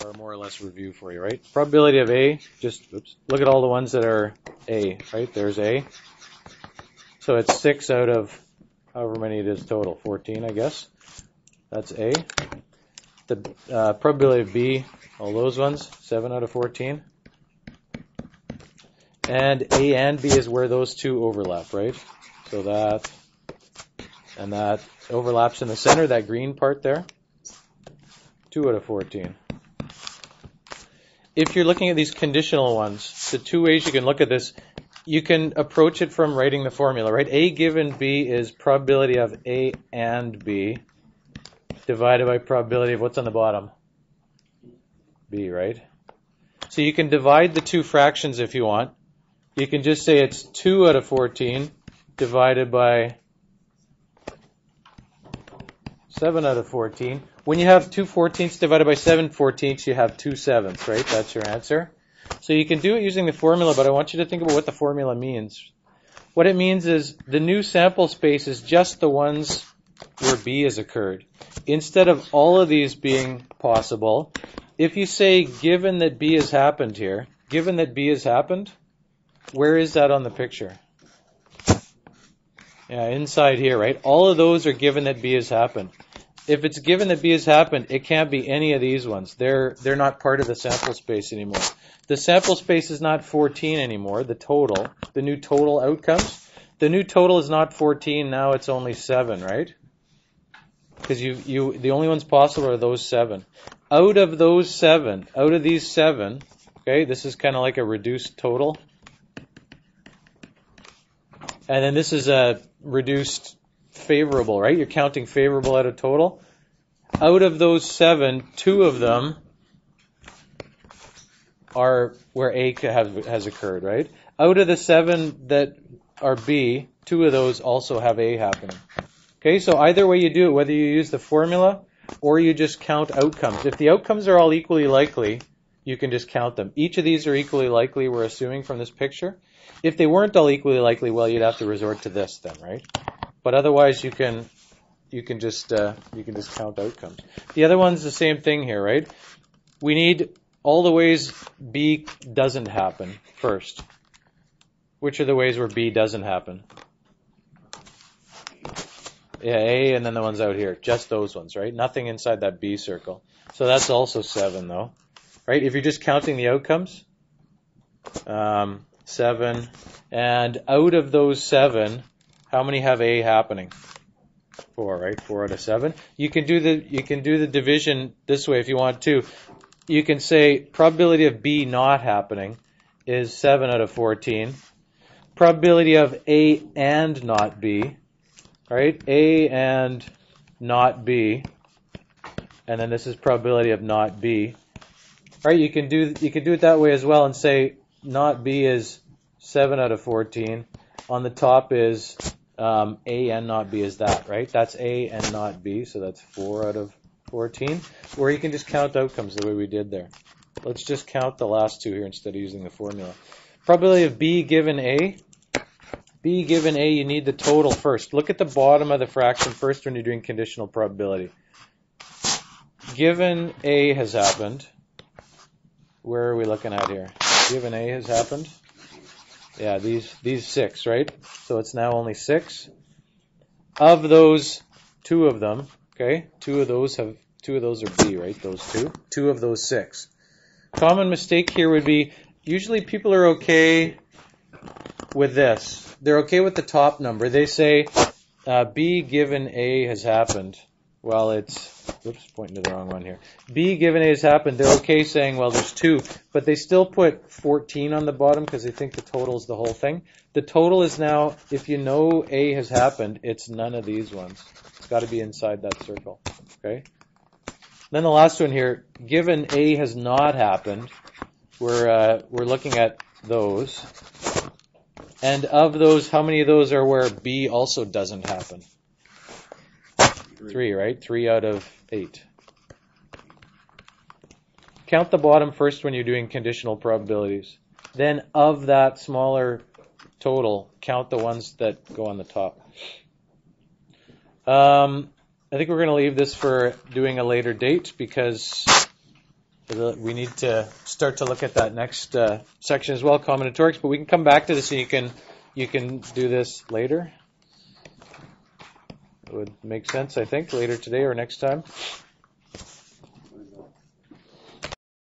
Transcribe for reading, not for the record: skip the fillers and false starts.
or more or less review for you, right? Probability of A, just look at all the ones that are A, right? There's A. So it's 6 out of however many it is total, 14, I guess. That's A. The probability of B, all those ones, 7 out of 14. And A and B is where those two overlap, right? So that and that overlaps in the center, that green part there. 2 out of 14. If you're looking at these conditional ones, the two ways you can look at this, you can approach it from writing the formula, right? A given B is probability of A and B divided by probability of what's on the bottom? B, right? So you can divide the two fractions if you want. You can just say it's 2 out of 14 divided by 7 out of 14. When you have 2 14ths divided by 7 14ths, you have 2 7ths, right? That's your answer. So you can do it using the formula, but I want you to think about what the formula means. What it means is the new sample space is just the ones where B has occurred. Instead of all of these being possible, if you say given that B has happened here, given that B has happened, where is that on the picture? Yeah, inside here, right? All of those are given that B has happened. If it's given that B has happened, it can't be any of these ones. They're not part of the sample space anymore. The sample space is not 14 anymore, the total, the new total outcomes. The new total is not 14, now it's only 7, right? Because the only ones possible are those 7. Out of those 7, out of these 7, okay, this is kind of like a reduced total. And then this is a reduced favorable, right? You're counting favorable out of total. Out of those 7, 2 of them are where A has occurred, right? Out of the 7 that are B, 2 of those also have A happening. Okay, so either way you do it, whether you use the formula or you just count outcomes. If the outcomes are all equally likely, you can just count them. Each of these are equally likely, we're assuming from this picture. If they weren't all equally likely, well, you'd have to resort to this then, right? But otherwise, you can just count outcomes. The other one's the same thing here, right? We need all the ways B doesn't happen first. Which are the ways where B doesn't happen? Yeah, A and then the ones out here. Just those ones, right? Nothing inside that B circle. So that's also 7, though. Right? If you're just counting the outcomes, 7. And out of those 7, how many have A happening? 4, right? 4 out of 7. You can do the division this way if you want to. You can say probability of B not happening is 7 out of 14. Probability of A and not B, right? A and not B, and then this is probability of not B. Right? You can do it that way as well and say not B is 7 out of 14. On the top is A and not B is that, right? That's A and not B, so that's 4 out of 14. Or you can just count outcomes the way we did there. Let's just count the last two here instead of using the formula. Probability of B given A. B given A, you need the total first. Look at the bottom of the fraction first when you're doing conditional probability. Given A has happened. Where are we looking at here? Given A has happened. Yeah, these 6, right? So it's now only 6. Of those, 2 of them, okay? 2 of those are B, right? Those 2. 2 of those 6. Common mistake here would be usually people are okay with this. They're okay with the top number. They say B given A has happened. Well, pointing to the wrong one here. B given A has happened. They're okay saying, well, there's 2, but they still put 14 on the bottom because they think the total is the whole thing. The total is now, if you know A has happened, it's none of these ones. It's got to be inside that circle. Okay. Then the last one here, given A has not happened, we're looking at those. And of those, how many of those are where B also doesn't happen? 3, right? 3 out of 8. Count the bottom first when you're doing conditional probabilities. Then of that smaller total, count the ones that go on the top. I think we're going to leave this for doing a later date because We need to start to look at that next section as well, combinatorics. But we can come back to this, and you can do this later. It would make sense, I think, later today or next time.